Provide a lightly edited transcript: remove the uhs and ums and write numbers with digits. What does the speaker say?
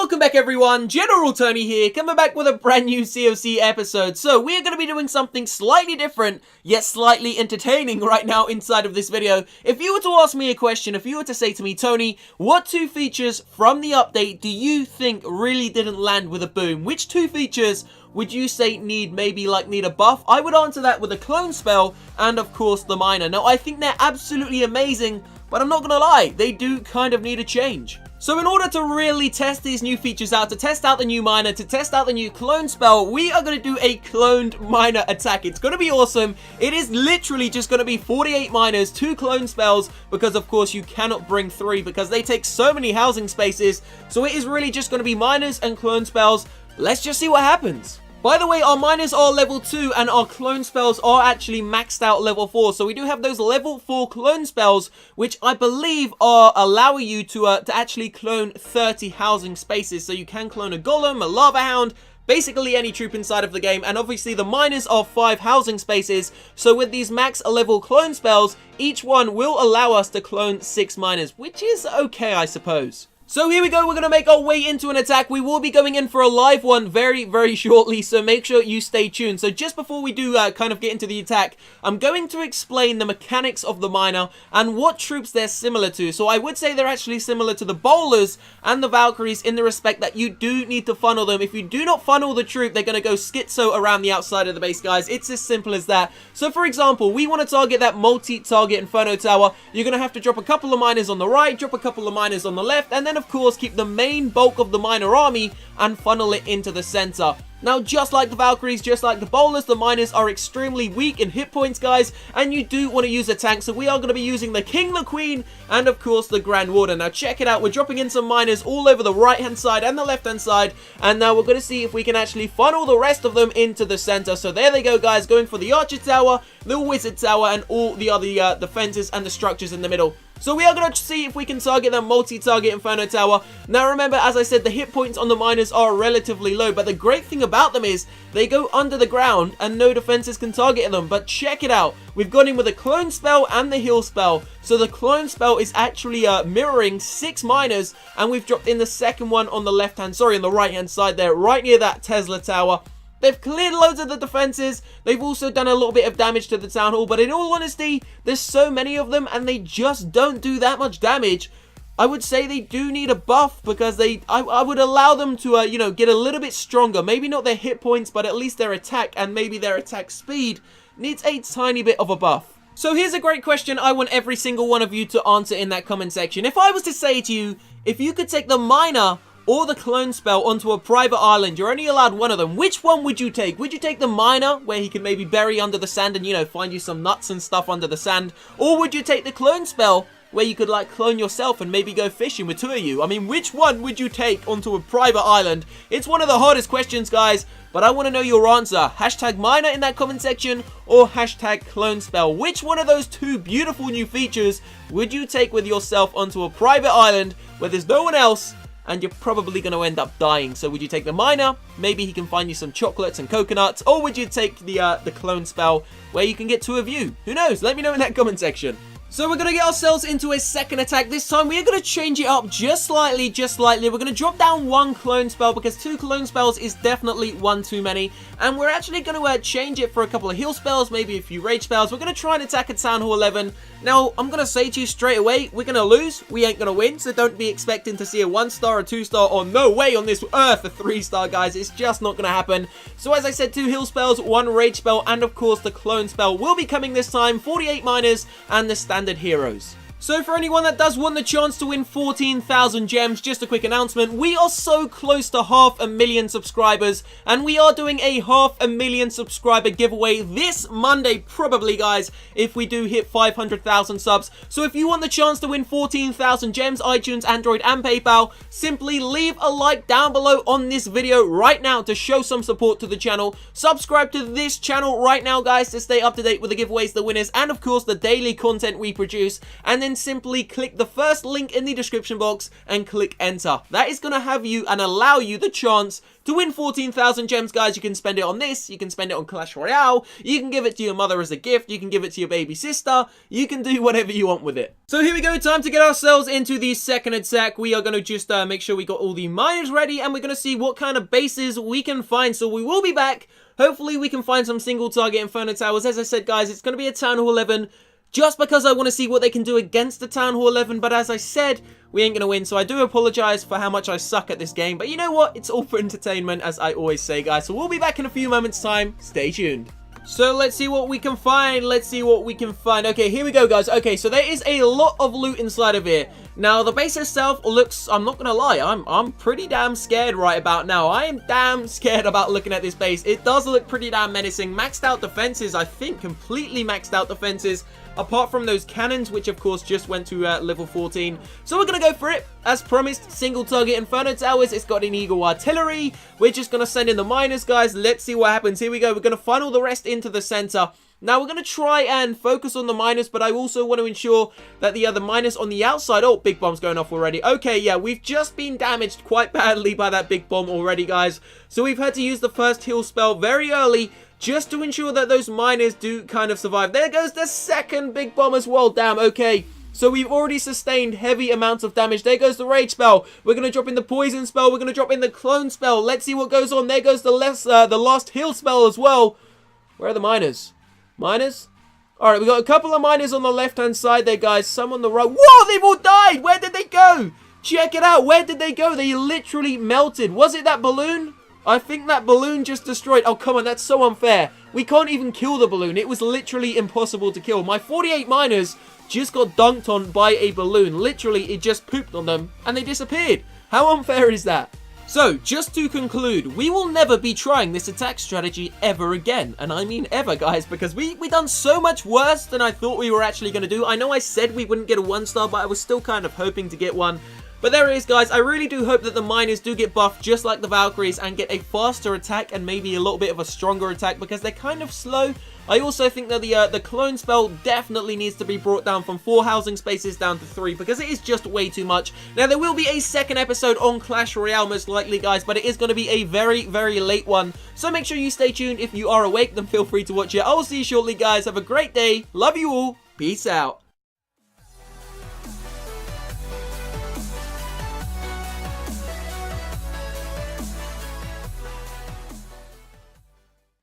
welcome back everyone, General Tony here, coming back with a brand new COC episode. So we are going to be doing something slightly different, yet slightly entertaining right now inside of this video. If you were to ask me a question, if you were to say to me, Tony, what two features from the update do you think really didn't land with a boom? Which two features would you say need a buff? I would answer that with a clone spell and of course the miner. Now I think they're absolutely amazing, but I'm not gonna lie, they do kind of need a change. So in order to really test these new features out, to test out the new miner, to test out the new clone spell, we are going to do a cloned miner attack. It's going to be awesome. It is literally just going to be 48 miners, 2 clone spells, because of course you cannot bring 3 because they take so many housing spaces. So it is really just going to be miners and clone spells. Let's just see what happens. By the way, our miners are level 2 and our clone spells are actually maxed out level 4. So we do have those level 4 clone spells, which I believe are allowing you to actually clone 30 housing spaces. So you can clone a golem, a lava hound, basically any troop inside of the game. And obviously the miners are 5 housing spaces. So with these max level clone spells, each one will allow us to clone 6 miners, which is okay, I suppose. So here we go, we're going to make our way into an attack. We will be going in for a live one very, very shortly, so make sure you stay tuned. So just before we do kind of get into the attack, I'm going to explain the mechanics of the miner and what troops they're similar to. So I would say they're actually similar to the bowlers and the Valkyries in the respect that you do need to funnel them. If you do not funnel the troop, they're going to go schizo around the outside of the base, guys. It's as simple as that. So for example, we want to target that multi-target Inferno Tower. You're going to have to drop a couple of miners on the right, drop a couple of miners on the left, and then of course keep the main bulk of the miner army and funnel it into the center. Now just like the Valkyries, just like the bowlers, the miners are extremely weak in hit points, guys, and you do want to use a tank. So we are going to be using the King, the Queen, and of course the Grand Warden. Now check it out, we're dropping in some miners all over the right hand side and the left hand side, and now we're going to see if we can actually funnel the rest of them into the center. So there they go, guys, going for the Archer Tower, the Wizard Tower, and all the other defenses and the structures in the middle. So we are going to see if we can target the multi-target Inferno Tower. Now remember, as I said, the hit points on the miners are relatively low, but the great thing about them is they go under the ground and no defenses can target them. But check it out, we've gone in with a clone spell and the heal spell. So the clone spell is actually mirroring 6 miners, and we've dropped in the second one on the on the right hand side there, right near that Tesla Tower. They've cleared loads of the defenses. They've also done a little bit of damage to the town hall. But in all honesty, there's so many of them and they just don't do that much damage. I would say they do need a buff because I would allow them to, get a little bit stronger. Maybe not their hit points, but at least their attack and maybe their attack speed needs a tiny bit of a buff. So here's a great question I want every single one of you to answer in that comment section. If I was to say to you, if you could take the miner or the clone spell onto a private island, you're only allowed one of them, which one would you take? Would you take the miner, where he can maybe bury under the sand and, find you some nuts and stuff under the sand? Or would you take the clone spell, where you could, clone yourself and maybe go fishing with 2 of you? I mean, which one would you take onto a private island? It's one of the hardest questions, guys, but I want to know your answer. Hashtag miner in that comment section, or hashtag clone spell. Which one of those 2 beautiful new features would you take with yourself onto a private island where there's no one else, and you're probably going to end up dying? So would you take the miner? Maybe he can find you some chocolates and coconuts. Or would you take the clone spell where you can get 2 of you? Who knows? Let me know in that comment section. So we're going to get ourselves into a second attack. This time we are going to change it up just slightly. We're going to drop down 1 clone spell because 2 clone spells is definitely 1 too many. And we're actually going to change it for a couple of heal spells, maybe a few rage spells. We're going to try and attack at Town Hall 11. Now, I'm going to say to you straight away, we're going to lose. We ain't going to win. So don't be expecting to see a 1-star, a 2-star, or no way on this earth a 3-star, guys. It's just not going to happen. So as I said, 2 heal spells, 1 rage spell, and of course the clone spell will be coming this time. 48 miners and the standard heroes. So for anyone that does want the chance to win 14,000 gems, just a quick announcement, we are so close to 500,000 subscribers, and we are doing a 500,000 subscriber giveaway this Monday, probably, guys, if we do hit 500,000 subs. So if you want the chance to win 14,000 gems, iTunes, Android, and PayPal, simply leave a like down below on this video right now to show some support to the channel. Subscribe to this channel right now, guys, to stay up to date with the giveaways, the winners, and of course the daily content we produce. And then then simply click the first link in the description box and click enter. That is going to have you and allow you the chance to win 14,000 gems, guys. You can spend it on this, you can spend it on Clash Royale, you can give it to your mother as a gift, you can give it to your baby sister, you can do whatever you want with it. So here we go, time to get ourselves into the second attack. We are going to just make sure we got all the miners ready, and we're going to see what kind of bases we can find. So we will be back. Hopefully we can find some single target Inferno Towers. As I said, guys, it's going to be a Town Hall 11 just because I want to see what they can do against the Town Hall 11. But as I said, we ain't going to win. So I do apologize for how much I suck at this game. But you know what? It's all for entertainment, as I always say, guys. So we'll be back in a few moments' time. Stay tuned. So let's see what we can find. Let's see what we can find. Okay, here we go, guys. Okay, so there is a lot of loot inside of here. Now, the base itself looks, I'm not gonna lie, I'm pretty damn scared right about now. I am damn scared about looking at this base. It does look pretty damn menacing. Maxed out defenses, I think, completely maxed out defenses. Apart from those cannons, which of course just went to level 14. So we're going to go for it. As promised, single target Inferno Towers. It's got an Eagle Artillery. We're just going to send in the miners, guys. Let's see what happens. Here we go. We're going to funnel the rest into the center. Now, we're going to try and focus on the miners, but I also want to ensure that the other miners on the outside... Oh, big bomb's going off already. Okay, yeah, we've just been damaged quite badly by that big bomb already, guys. So we've had to use the first heal spell very early, just to ensure that those miners do kind of survive. There goes the second big bomb as well. Damn, okay. So we've already sustained heavy amounts of damage. There goes the rage spell. We're going to drop in the poison spell. We're going to drop in the clone spell. Let's see what goes on. There goes the last heal spell as well. Where are the miners? Miners? Alright, we got a couple of miners on the left-hand side there, guys. Some on the right. Whoa, they've all died. Where did they go? Check it out. Where did they go? They literally melted. Was it that balloon? I think that balloon just destroyed. Oh, come on. That's so unfair. We can't even kill the balloon. It was literally impossible to kill. My 48 miners just got dunked on by a balloon. Literally, it just pooped on them and they disappeared. How unfair is that? So, just to conclude, we will never be trying this attack strategy ever again. And I mean ever, guys, because we done so much worse than I thought we were actually going to do. I know I said we wouldn't get a 1-star, but I was still kind of hoping to get one. But there it is, guys. I really do hope that the miners do get buffed just like the Valkyries and get a faster attack and maybe a little bit of a stronger attack because they're kind of slow. I also think that the clone spell definitely needs to be brought down from 4 housing spaces down to 3 because it is just way too much. Now, there will be a second episode on Clash Royale most likely, guys, but it is going to be a very, very late one. So make sure you stay tuned. If you are awake, then feel free to watch it. I will see you shortly, guys. Have a great day. Love you all. Peace out.